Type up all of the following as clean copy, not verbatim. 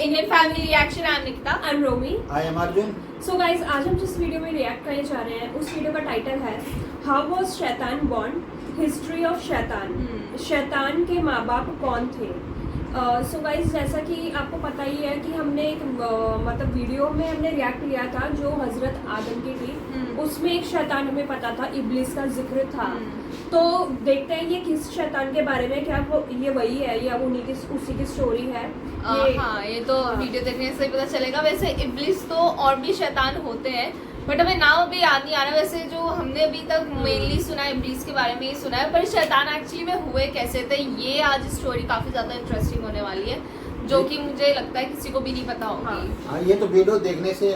Indian family reaction. I am Nikita. I am Romi. I am Arjun. So guys, आज हम जिस video में रिएक्ट करने जा रहे हैं उस वीडियो का टाइटल है हाउ वाज शैतान बॉर्न, हिस्ट्री ऑफ शैतान। शैतान के माँ बाप कौन थे? सो गाइज, जैसा कि आपको पता ही है कि हमने एक मतलब वीडियो में हमने रिएक्ट किया था जो हजरत आदम की थी। उसमें एक शैतान हमें पता था, इब्लिस का जिक्र था। तो देखते हैं ये किस शैतान के बारे में, क्या वो ये वही है या उन्हीं की उसी की स्टोरी है। ये तो वीडियो देखने से ही पता चलेगा। वैसे इब्लिस तो और भी शैतान होते हैं, बट हमें नाम अभी याद नहीं आ रहा। वैसे जो हमने अभी तक मेनली सुना है इब्लिस के बारे में ही सुना है, पर शैतान एक्चुअली में हुए कैसे थे, ये आज स्टोरी काफी ज्यादा इंटरेस्टिंग होने वाली है, जो कि मुझे लगता है किसी को भी नहीं पता होगी। हाँ, ये तो वीडियो देखने से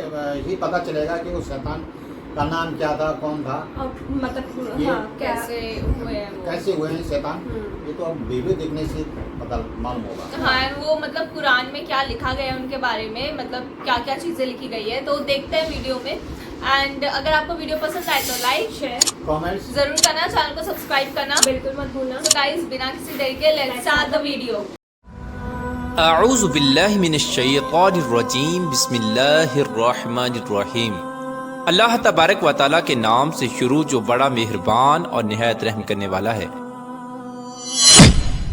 ही पता चलेगा कि वो शैतान का नाम क्या था, कौन था, मतलब ये कैसे हुए हैं वो। कैसे हुए हैं शैतान, ये तो अब वीडियो देखने से पता मालूम होगा। हाँ, वो मतलब कुरान में क्या लिखा गया है उनके बारे में, मतलब क्या क्या चीजें लिखी गई है, तो देखते हैं वीडियो में। एंड अगर आपको वीडियो पसंद आए तो लाइक शेयर कमेंट्स जरूर करना, चैनल को सब्सक्राइब करना बिल्कुल मत भूलना। तो गाइस, बिना किसी देरी के लेट्स स्टार्ट द वीडियो। अऊज़ु बिल्लाहि मिनश शैतानिर रजीम, बिस्मिल्लाहिर रहमानिर रहीम। अल्लाह तबारक व तआला के नाम से शुरू जो बड़ा मेहरबान और निहायत रहम करने वाला है।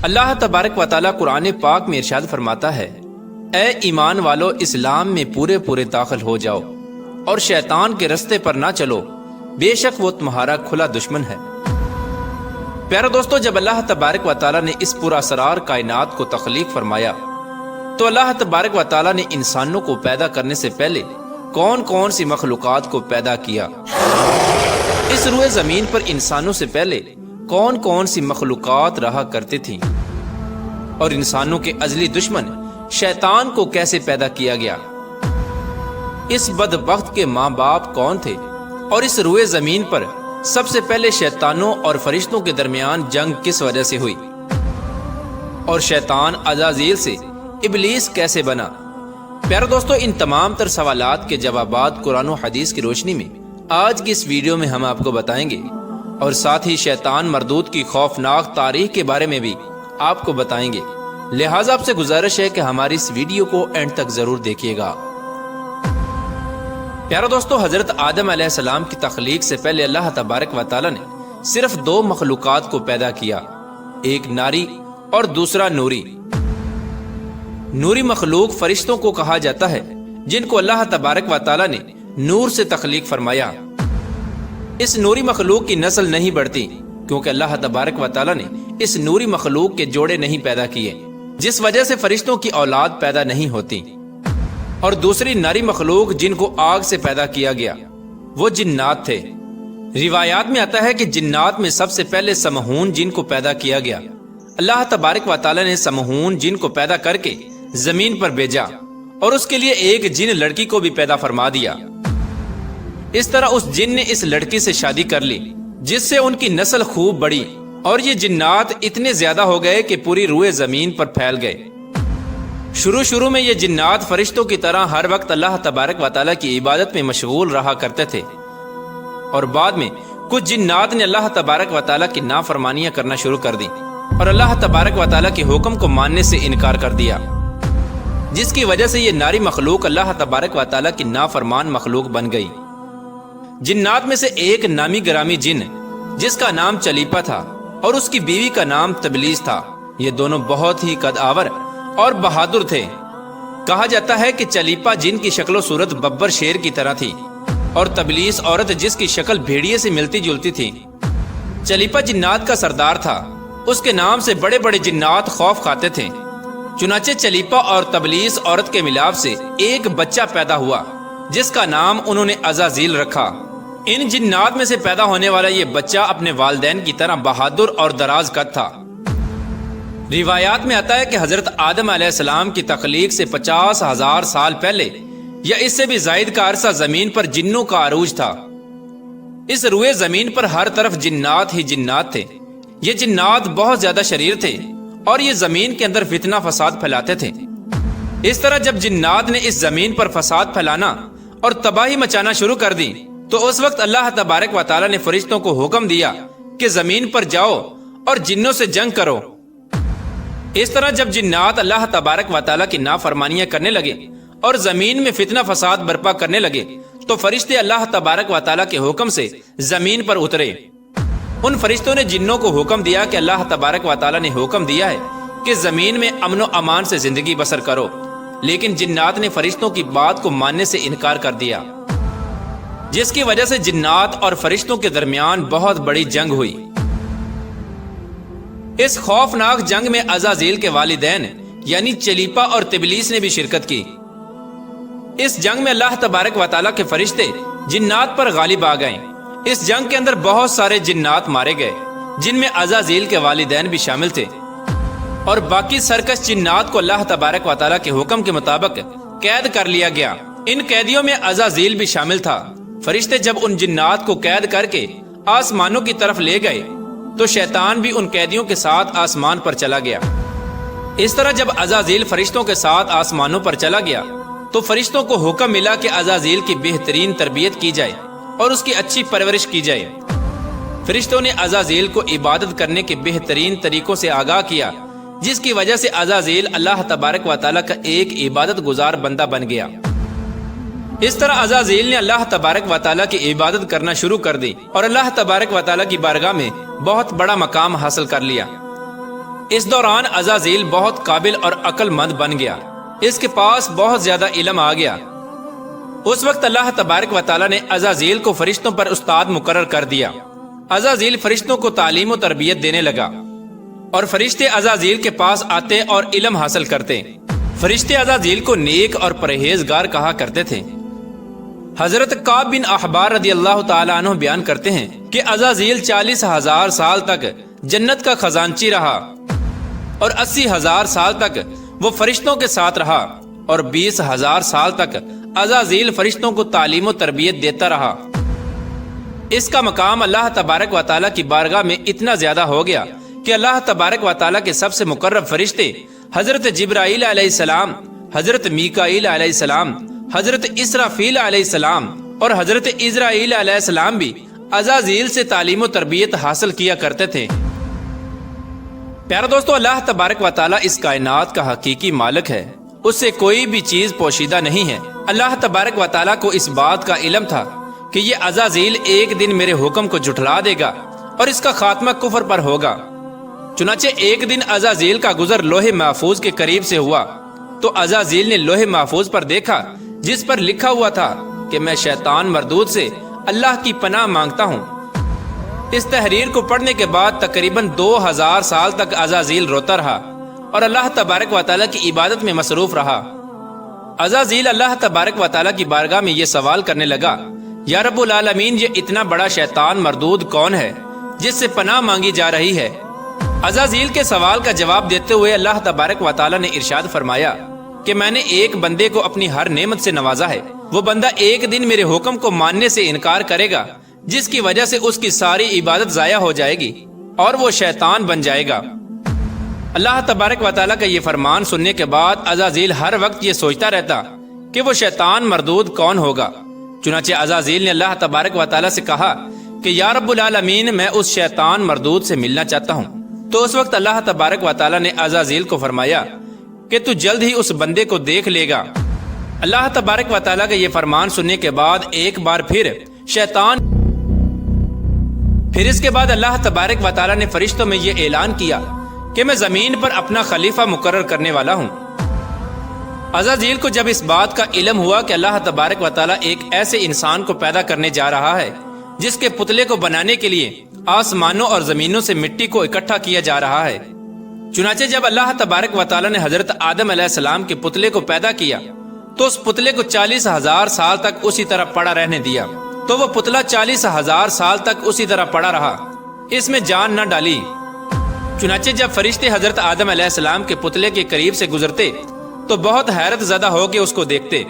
अल्लाह तबारक व तआला कुरान पाक में इरशाद फरमाता है, ए ईमान वालो, इस्लाम में पूरे पूरे दाखिल हो जाओ और शैतान के रास्ते पर ना चलो, बेशक वो तुम्हारा खुला दुश्मन है। प्यारे दोस्तों, जब अल्लाह तबारक व तआला ने इस पूरा असरार कायनात को तख्लीक फरमाया तो अल्लाह तबारक व तआला ने इंसानों को पैदा करने से पहले कौन कौन सी मखलूकात को पैदा किया। इस रुए जमीन पर इंसानों से पहले कौन कौन सी मखलूकात रहा करती थीं, और इंसानों के अजली दुश्मन शैतान को कैसे पैदा किया गया। इस बदबख्त के माँ बाप कौन थे, और इस रुए जमीन पर सबसे पहले शैतानों और फरिश्तों के दरमियान जंग किस वजह से हुई, और शैतान अज़ाज़ील से इब्लीस कैसे बना। प्यारे दोस्तों, इन तमाम तर सवालात के जवाबात कुरान और हदीस की रोशनी में आज की इस वीडियो में हम आपको बताएंगे, और साथ ही शैतान मरदूद की खौफनाक तारीख के बारे में भी आपको बताएंगे। लिहाजा आपसे गुजारिश है कि हमारी इस वीडियो को एंड तक जरूर देखिएगा। प्यारे दोस्तों, हजरत आदम अलैहिस्सलाम की तख्लीक से पहले अल्लाह तबारक व तआला ने सिर्फ दो मखलूकात को पैदा किया, एक नारी और दूसरा नूरी। नूरी मखलूक फरिश्तों को कहा जाता है, जिनको अल्लाह तबारक व तआला ने नूर से तख्लीक फरमाया। इस नूरी मखलूक की नस्ल नहीं बढ़ती, क्योंकि अल्लाह तबारक व तआला ने इस नूरी मखलूक के जोड़े नहीं पैदा किए, जिस वजह से फरिश्तों की औलाद पैदा नहीं होती। और दूसरी नारी मखलूक जिनको आग से पैदा किया गया वो जिन्नात थे। रिवायात में आता है कि जिन्नात में सबसे पहले समहून जिन को पैदा किया गया। अल्लाह तबारक व तआला ने समहून जिन को पैदा करके जमीन पर भेजा, और उसके लिए एक जिन लड़की को भी पैदा फरमा दिया। इस तरह उस जिन ने इस लड़की से शादी कर ली, जिससे उनकी नस्ल खूब बढ़ी, और ये जिन्नात इतने ज्यादा हो गए कि पूरी रुए जमीन पर फैल गए। शुरू में ये जिन्नात फरिश्तों की तरह हर वक्त अल्लाह तबारक व तआला की इबादत में मशगूल रहा करते थे, और बाद में कुछ जिन्नात ने अल्लाह तबारक व तआला की नाफरमानियां करना शुरू कर दी, और अल्लाह तबारक व तआला के हुक्म को मानने से इनकार कर दिया, जिसकी वजह से ये नारी मखलूक अल्लाह तबारक व तआला की नाफरमान मखलूक बन गई। जिन्नात में से एक नामी ग्रामी जिन, जिसका नाम चलीपा था, और उसकी बीवी का नाम तबलीस था। ये दोनों बहुत ही कदआवर और बहादुर थे। कहा जाता है कि चलीपा जिन की शक्ल सूरत बब्बर शेर की तरह थी, और तबलीस औरत जिसकी शक्ल भेड़िए से मिलती जुलती थी। चलीपा जिन्नात का सरदार था, उसके नाम से बड़े बड़े जिन्नात खौफ खाते थे। चुनाचे चलीपा और तबलीस औरत के मिलाप से एक बच्चा पैदा हुआ, जिसका नाम उन्होंने अज़ाज़ील रखा। इन जिन्नात में से पैदा होने वाला ये बच्चा अपने वालिदैन की तरह बहादुर और दराज कद था। रिवायात में आता है कि हजरत आदम अलैहिस्सलाम की तख्लीक से 50,000 साल पहले या इससे भी जायद का अरसा जमीन पर जिन्नों का अरूज था। इस रुए जमीन पर हर तरफ जिन्नात ही जिन्नात थे। ये जिन्नात बहुत ज्यादा शरीर थे, और ये जमीन के अंदर फितना फसाद फैलाते थे। इस तरह जब जिन्नात ने इस जमीन पर फसाद फैलाना और तबाही मचाना शुरू कर दी, तो उस वक्त अल्लाह तबारक व तआला ने फरिश्तों को हुक्म दिया कि जमीन पर जाओ और जिन्नों से जंग करो। اس طرح جب جنات اللہ تبارک و تعالیٰ کی نافرمانیاں کرنے لگے اور زمین میں فتنہ فساد برپا کرنے لگے تو فرشتے اللہ تبارک و تعالیٰ کے حکم سے زمین پر اترے۔ ان فرشتوں نے جنوں کو حکم دیا کہ اللہ تبارک و تعالیٰ نے حکم دیا ہے کہ زمین میں امن و امان سے زندگی بسر کرو، لیکن جنات نے فرشتوں کی بات کو ماننے سے انکار کر دیا، جس کی وجہ سے جنات اور فرشتوں کے درمیان بہت بڑی جنگ ہوئی۔ اس خوفناک جنگ میں عزازیل کے والدین یعنی چلیپا اور تبلیس نے بھی شرکت کی۔ اس جنگ میں اللہ تبارک و تعالیٰ کے فرشتے جنات پر غالب آ گئے۔ اس جنگ کے اندر بہت سارے جنات مارے گئے، جن میں عزازیل کے والدین بھی شامل تھے، اور باقی سرکش جنات کو اللہ تبارک و تعالیٰ کے حکم کے مطابق قید کر لیا گیا۔ ان قیدیوں میں عزازیل بھی شامل تھا۔ فرشتے جب ان جنات کو قید کر کے آسمانوں کی طرف لے گئے تو شیطان بھی ان قیدیوں کے ساتھ آسمان پر چلا گیا۔ اس طرح جب عزازیل فرشتوں کے ساتھ آسمانوں پر چلا گیا تو فرشتوں کو حکم ملا کہ عزازیل کی بہترین تربیت کی جائے اور اس کی اچھی پرورش کی جائے۔ فرشتوں نے عزازیل کو عبادت کرنے کے بہترین طریقوں سے آگاہ کیا، جس کی وجہ سے عزازیل اللہ تبارک و تعالیٰ کا ایک عبادت گزار بندہ بن گیا۔ اس طرح عزازیل نے اللہ تبارک و تعالیٰ کی عبادت کرنا شروع کر دی اور اللہ تبارک و تعالیٰ کی بارگاہ میں بہت بڑا مقام حاصل کر لیا۔ اس دوران عزازیل بہت قابل اور عقل مند بن گیا، اس کے پاس بہت زیادہ علم آ گیا۔ اس وقت اللہ تبارک و تعالیٰ نے عزازیل کو فرشتوں پر استاد مقرر کر دیا۔ عزازیل فرشتوں کو تعلیم و تربیت دینے لگا اور فرشتے عزازیل کے پاس آتے اور علم حاصل کرتے۔ فرشتے عزازیل کو نیک اور پرہیزگار کہا کرتے تھے۔ حضرت کعب بن احبار رضی اللہ تعالیٰ عنہ بیان کرتے ہیں کہ عزازیل 40,000 سال تک جنت کا خزانچی رہا اور 80,000 سال تک وہ فرشتوں کے ساتھ رہا اور 20,000 سال تک عزازیل فرشتوں کو تعلیم و تربیت دیتا رہا۔ اس کا مقام اللہ تبارک و تعالیٰ کی بارگاہ میں اتنا زیادہ ہو گیا کہ اللہ تبارک و تعالیٰ کے سب سے مقرب فرشتے حضرت جبرائیل علیہ السلام، حضرت میکائیل علیہ السلام، حضرت اسرافیل علیہ السلام اور حضرت عزرائیل علیہ السلام بھی عزازیل سے تعلیم و تربیت حاصل کیا کرتے تھے۔ پیارا دوستو، اللہ تبارک و تعالیٰ اس کائنات کا حقیقی مالک ہے، اس سے کوئی بھی چیز پوشیدہ نہیں ہے۔ اللہ تبارک و تعالیٰ کو اس بات کا علم تھا کہ یہ عزازیل ایک دن میرے حکم کو جھٹلا دے گا اور اس کا خاتمہ کفر پر ہوگا۔ چنانچہ ایک دن عزازیل کا گزر لوح محفوظ کے قریب سے ہوا تو عزازیل نے لوح محفوظ پر دیکھا جس پر لکھا ہوا تھا کہ میں شیطان مردود سے اللہ کی پناہ مانگتا ہوں۔ اس تحریر کو پڑھنے کے بعد تقریباً 2000 سال تک عزازیل روتا رہا اور اللہ تبارک و تعالیٰ کی عبادت میں مصروف رہا۔ عزازیل اللہ تبارک و تعالیٰ کی بارگاہ میں یہ سوال کرنے لگا، یا رب العالمین، یہ اتنا بڑا شیطان مردود کون ہے جس سے پناہ مانگی جا رہی ہے؟ عزازیل کے سوال کا جواب دیتے ہوئے اللہ تبارک و تعالیٰ نے ارشاد فرمایا کہ میں نے ایک بندے کو اپنی ہر نعمت سے نوازا ہے، وہ بندہ ایک دن میرے حکم کو ماننے سے انکار کرے گا جس کی وجہ سے اس کی ساری عبادت ضائع ہو جائے گی اور وہ شیطان بن جائے گا۔ اللہ تبارک و تعالیٰ کا یہ فرمان سننے کے بعد عزازیل ہر وقت یہ سوچتا رہتا کہ وہ شیطان مردود کون ہوگا۔ چنانچہ عزازیل نے اللہ تبارک و تعالیٰ سے کہا کہ یا رب العالمین، میں اس شیطان مردود سے ملنا چاہتا ہوں۔ تو اس وقت اللہ تبارک و تعالیٰ نے عزازیل کو فرمایا کہ تو جلد ہی اس بندے کو دیکھ لے گا۔ اللہ تبارک و تعالیٰ کا یہ فرمان سننے کے بعد ایک بار پھر اس کے بعد اللہ تبارک و تعالیٰ نے فرشتوں میں یہ اعلان کیا کہ میں زمین پر اپنا خلیفہ مقرر کرنے والا ہوں۔ عزازیل کو جب اس بات کا علم ہوا کہ اللہ تبارک و تعالیٰ ایک ایسے انسان کو پیدا کرنے جا رہا ہے جس کے پتلے کو بنانے کے لیے آسمانوں اور زمینوں سے مٹی کو اکٹھا کیا جا رہا ہے، چنانچہ جب اللہ تبارک و تعالیٰ نے حضرت آدم علیہ السلام کے پتلے کو پیدا کیا تو اس پتلے کو 40,000 سال تک اسی طرح پڑا رہنے دیا، تو وہ پتلا 40,000 سال تک اسی طرح پڑا رہا، اس میں جان نہ ڈالی۔ چنانچہ جب فرشتے حضرت آدم علیہ السلام کے پتلے کے قریب سے گزرتے تو بہت حیرت زدہ ہو کے اس کو دیکھتے،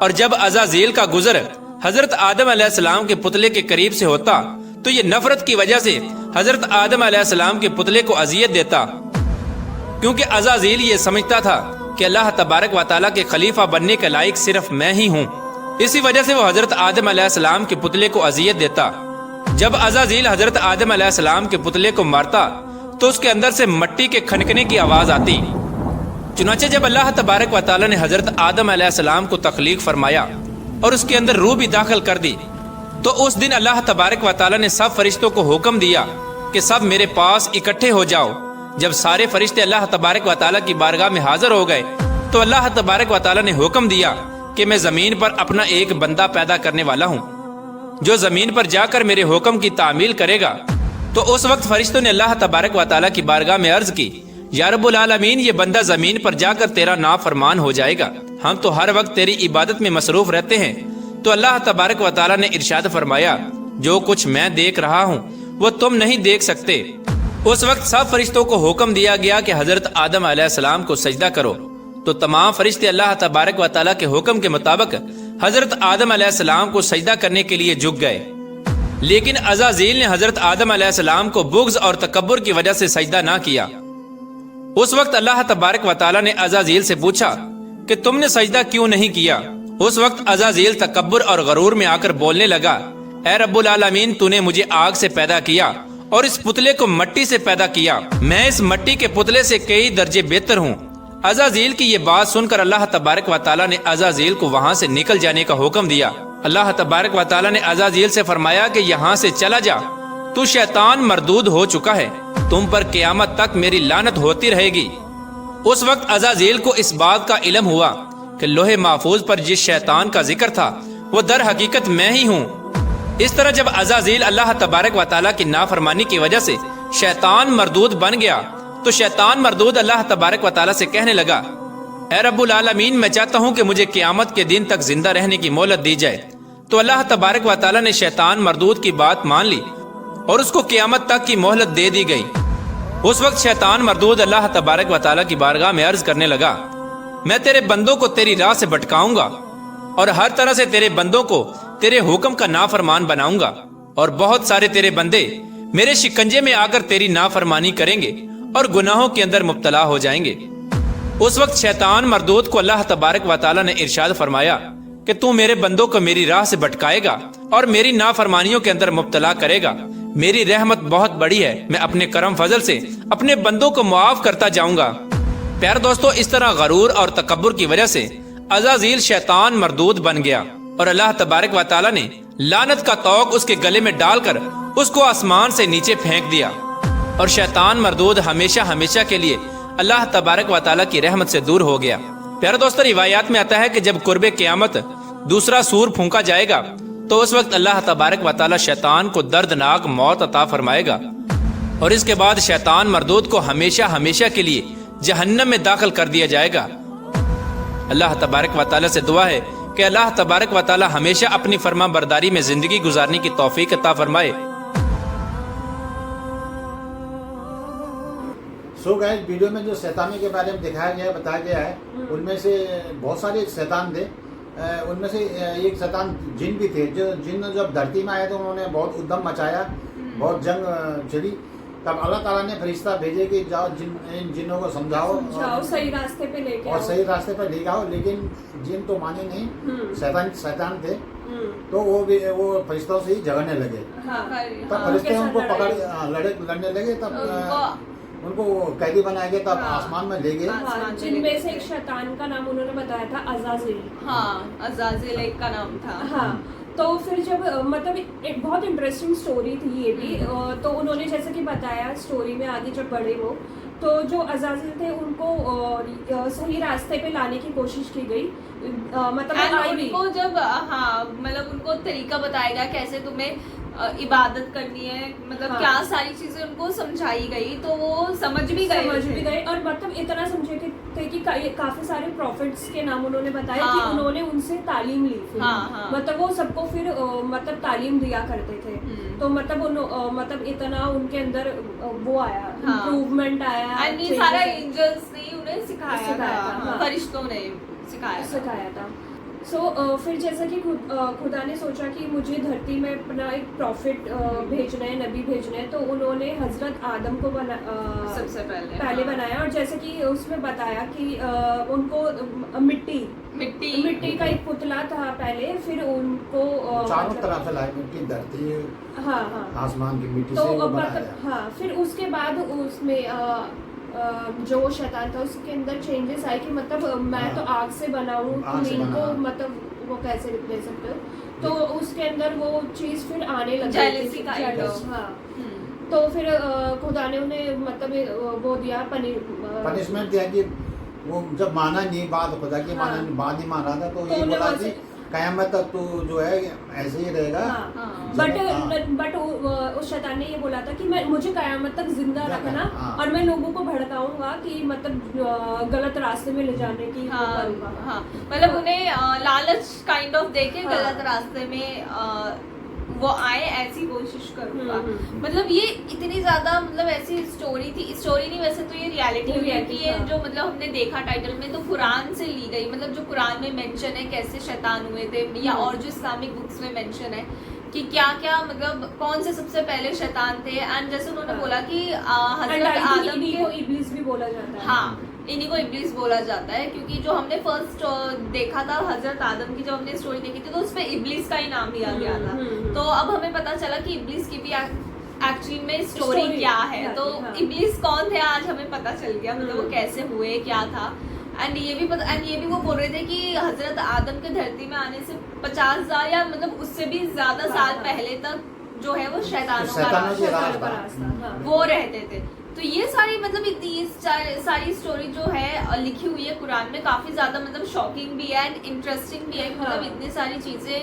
اور جب عزازیل کا گزر حضرت آدم علیہ السلام کے پتلے کے قریب سے ہوتا تو یہ نفرت کی وجہ سے حضرت آدم علیہ السلام کے پتلے کو اذیت دیتا، کیونکہ عزازیل یہ سمجھتا تھا کہ اللہ تبارک و تعالیٰ کے خلیفہ بننے کے لائق صرف میں ہی ہوں، اسی وجہ سے وہ حضرت آدم علیہ السلام کے پتلے کو اذیت دیتا۔ جب عزازیل حضرت آدم علیہ السلام کے پتلے کو مارتا तो उसके अंदर से मिट्टी के खनकने की आवाज आती। चुनाचे जब अल्लाह तबारक व तआला ने हजरत आदम अलैहिस्सलाम को तख्लीक फरमाया और उसके अंदर रूह भी दाखिल कर दी, तो उस दिन अल्लाह तबारक व तआला ने सब फरिश्तों को हुक्म दिया कि सब मेरे पास इकट्ठे हो जाओ। जब सारे फरिश्ते अल्लाह तबारक व तआला की बारगाह में हाजिर हो गए तो अल्लाह तबारक व तआला ने हुक्म दिया कि मैं जमीन पर अपना एक बंदा पैदा करने वाला हूँ जो जमीन पर जाकर मेरे हुक्म की तामील करेगा। तो उस वक्त फरिश्तों ने अल्लाह तबारक व तआला की बारगाह में अर्ज की, या रब्बुल आलमीन, ये बंदा जमीन पर जाकर तेरा नाफरमान हो जाएगा, हम तो हर वक्त तेरी इबादत में मसरूफ रहते हैं। तो अल्लाह तबारक व तआला ने इरशाद फरमाया, जो कुछ मैं देख रहा हूँ वो तुम नहीं देख सकते। उस वक्त सब फरिश्तों को हुक्म दिया गया कि हजरत आदम अलैहिस्सलाम को सजदा करो। तो तमाम फरिश्ते अल्लाह तबारक व तआला के हुक्म के मुताबिक हजरत आदम अलैहिस्सलाम को सजदा करने के लिए झुक गए, लेकिन अज़ाज़ील ने हजरत आदम अलैहिस्सलाम को बुग़्ज़ और तकब्बुर की वजह से सजदा ना किया। उस वक्त अल्लाह तबारक व तआला ने अज़ाज़ील से पूछा कि तुमने सजदा क्यों नहीं किया। उस वक्त अज़ाज़ील तकब्बुर और गरूर में आकर बोलने लगा, ऐ रब्बुल आलमीन, तूने मुझे आग से पैदा किया और इस पुतले को मिट्टी से पैदा किया, मैं इस मिट्टी के पुतले से कई दर्जे बेहतर हूँ। अज़ाज़ील की ये बात सुनकर अल्लाह तबारक व तआला ने अज़ाज़ील को वहाँ से निकल जाने का हुक्म दिया। अल्लाह तबारक व तआला ने अज़ाज़ील से फरमाया कि यहाँ से चला जा, तू शैतान मरदूद हो चुका है, तुम पर क़यामत तक मेरी लानत होती रहेगी। उस वक्त अज़ाज़ील को इस बात का इल्म हुआ कि लोहे महफूज पर जिस शैतान का जिक्र था वो दर हकीकत मैं ही हूँ। इस तरह जब अज़ाज़ील अल्लाह तबारक व तआला की नाफरमानी की वजह से शैतान मरदूद बन गया तो शैतान मरदूद अल्लाह तबारक व तआला से कहने लगा, ऐ रब्बुल आलमीन, मैं चाहता हूँ कि मुझे क़यामत के दिन तक जिंदा रहने की मोहलत दी जाए। तो अल्लाह तबारक व तआला ने शैतान मरदूद की बात मान ली और उसको क़यामत तक की मोहलत दे दी गई। उस वक्त शैतान मरदूद अल्लाह तबारक व तआला की बारगाह में अर्ज करने लगा, मैं तेरे बंदों को तेरी राह से भटकाऊंगा और हर तरह से तेरे बंदों को तेरे हुक्म का नाफरमान बनाऊंगा, और बहुत सारे तेरे बंदे मेरे शिकंजे में आकर तेरी नाफरमानी करेंगे और गुनाहों के अंदर मुब्तला हो जाएंगे। उस वक्त शैतान मरदूद को अल्लाह तबारक व तआला ने इरशाद फरमाया कि तू मेरे बंदों को मेरी राह से भटकाएगा और मेरी नाफरमानियों के अंदर मुब्तला करेगा। मेरी रहमत बहुत बड़ी है, मैं अपने करम फजल से अपने बंदों को मुआफ करता जाऊंगा। प्यारे दोस्तों, इस तरह गरूर और तकब्बुर की वजह से अज़ाज़ील शैतान मरदूद बन गया और अल्लाह तबारक व तआला ने लानत का तौक उसके गले में डालकर उसको आसमान से नीचे फेंक दिया और शैतान मरदूद हमेशा हमेशा के लिए अल्लाह तबारक व तआला की रहमत से दूर हो गया। प्यारे दोस्तों, रिवायात में आता है कि जब कुर्बे क़यामत दूसरा सूर फूंका जाएगा तो उस वक्त अल्लाह तबारक व तआला शैतान को दर्दनाक मौत अता फरमाएगा और इसके बाद शैतान मरदूद को हमेशा हमेशा के लिए जहन्नम में दाखिल कर दिया जाएगा। अल्लाह तबारक व तआला से दुआ है कि अल्लाह तबारक व तआला हमेशा अपनी फर्मा बरदारी में जिंदगी गुजारने की तौफीक अता फरमाए। सो गाइस, वीडियो में जो शैतानी के बारे में दिखाया गया है, बताया गया है, उनमें से बहुत सारे शैतान थे। उनमें से एक शैतान जिन भी थे। जो जिन जब धरती में आए तो उन्होंने बहुत उद्यम मचाया, बहुत जंग छिड़ी। तब अल्लाह ताला ने फरिश्ता भेजे कि जाओ इन जिन्नों को समझाओ सही रास्ते पे लेके और सही रास्ते पर ले जाओ, लेकिन जिन तो माने नहीं, शैतान थे। तो वो फरिश्तों से ही झगड़ने लगे। तब फरिश्ते उनको पकड़ लड़ने लगे। तब उनको कैदी बनाया गया, तब आसमान में ले गए। जिनमें से एक शैतान का नाम उन्होंने बताया था अज़ाज़ील। हाँ, अज़ाज़ील एक का नाम था। हाँ, तो फिर जब मतलब एक बहुत इंटरेस्टिंग स्टोरी थी ये भी। तो उन्होंने जैसे कि बताया स्टोरी में आगे जब बढ़े वो, तो जो अज़ाज़ील थे उनको सही रास्ते पे लाने की कोशिश की गई। मतलब उनको जब मतलब उनको तरीका बताया गया कैसे तुम्हें इबादत करनी है, मतलब क्या सारी चीजें उनको समझाई गई, तो वो समझ भी गए। और मतलब इतना समझे थे कि काफी सारे प्रॉफिट्स के नाम उन्होंने बताया कि उन्होंने उनसे तालीम ली थी। मतलब वो सबको फिर मतलब तालीम दिया करते थे। तो मतलब इतना उनके अंदर वो आया, इम्प्रूवमेंट आया। ये सारा एंजल्स ने उन्हें सिखाया था, फरिश्तों ने सिखाया था। सो फिर जैसा कि खुदा ने सोचा कि मुझे धरती में अपना एक प्रॉफिट भेजना है, नबी भेजना है, तो उन्होंने हजरत आदम को सबसे पहले पहले बनाया। और जैसे कि उसमें बताया कि उनको मिट्टी का एक पुतला था पहले, फिर उनको चारों तरफ से लाए, मिट्टी, धरती, हाँ आसमान की मिट्टी तो से वो मतलब बनाया। हाँ, फिर उसके बाद उसमें जो शैतान था उसके अंदर चेंजेस आए कि मतलब मैं तो आग से बना हूँ, आग से तुम इनको बना। मतलब वो कैसे ले सकते हो, तो उसके अंदर वो चीज़ फिर आने लगी Jealousy का Jealous, idea। हाँ। तो फिर खुदा ने उन्हें मतलब वो दिया पनिशमेंट दिया कि वो जब माना नहीं बात, खुदा की माना नहीं, बात नहीं मान रहा था, तो ये उन्हें बोला वहाँ कि से- कयामत तक तू जो है ऐसे ही रहेगा। हाँ। बट उस शैतान ने ये बोला था कि मुझे कयामत तक जिंदा रखना, हाँ। और मैं लोगों को भड़काऊंगा कि मतलब गलत रास्ते में ले जाने की वो हाँ करूंगा। हाँ, मतलब उन्हें लालच काइंड ऑफ देके हाँ। गलत रास्ते में वो आए, ऐसी कोशिश करूंगा। मतलब ये इतनी ज्यादा मतलब ऐसी स्टोरी थी, स्टोरी नहीं वैसे तो ये रियलिटी हुई है कि ये हाँ। जो मतलब हमने देखा टाइटल में तो कुरान से ली गई, मतलब जो कुरान में मेंशन है कैसे शैतान हुए थे, या और जो इस्लामिक बुक्स में मेंशन है कि क्या क्या मतलब कौन से सबसे पहले शैतान थे। एंड जैसे उन्होंने हाँ। बोला कि हजरत आदम को के, इब्लिस भी बोला जाता है। हाँ इन्हीं को इब्लिस बोला जाता है, क्योंकि जो हमने फर्स्ट देखा था हजरत आदम की, जब हमने स्टोरी देखी थी तो उसमें इब्लिस का ही नाम लिया गया था। तो अब हमें पता चला कि इब्लिस की भी एक्चुअली में स्टोरी Story क्या है। क्या तो थी, हाँ। इब्लिस कौन थे आज हमें पता चल गया, मतलब वो कैसे हुए, क्या था। एंड ये भी वो बोल रहे थे कि हजरत आदम के धरती में आने से 50,000 या मतलब उससे भी ज्यादा साल हाँ। पहले तक जो है वो शैतानों का शैतानों राज के था, राज का था। रास्ता, हाँ। वो रहते थे। तो ये सारी मतलब इतनी सारी स्टोरी जो है लिखी हुई है कुरान में, काफी ज्यादा मतलब शॉकिंग भी है एंड इंटरेस्टिंग भी है, मतलब हाँ। इतनी सारी चीजें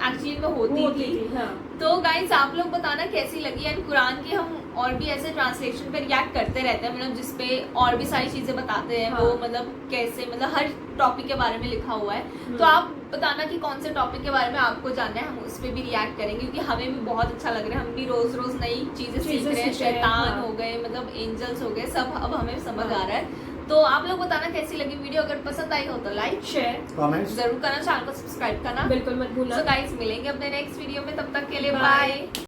एक्चुअली में होती थी। हाँ। तो गाइस आप लोग बताना कैसी लगी। एंड कुरान की हम और भी ऐसे ट्रांसलेशन पे रिएक्ट करते रहते हैं, मतलब जिसपे और भी सारी चीजें बताते हैं। हाँ। वो मतलब कैसे मतलब हर टॉपिक के बारे में लिखा हुआ है। तो आप बताना कि कौन से टॉपिक के बारे में आपको जानना है, हम उस पर भी रिएक्ट करेंगे, क्योंकि हमें भी बहुत अच्छा लग रहा है। हम भी रोज रोज नई चीजें सीख रहे हैं, सीख रहे हैं, शैतान हाँ। हो गए, मतलब एंजल्स हो गए, सब अब हमें समझ आ रहा है। तो आप लोग बताना कैसी लगी वीडियो। अगर पसंद आई हो तो लाइक शेयर कमेंट्स जरूर करना, चैनल को सब्सक्राइब करना। बिल्कुल मत भूलना। सो गाइस मिलेंगे अपने नेक्स्ट वीडियो में, तब तक के लिए Bye. बाय।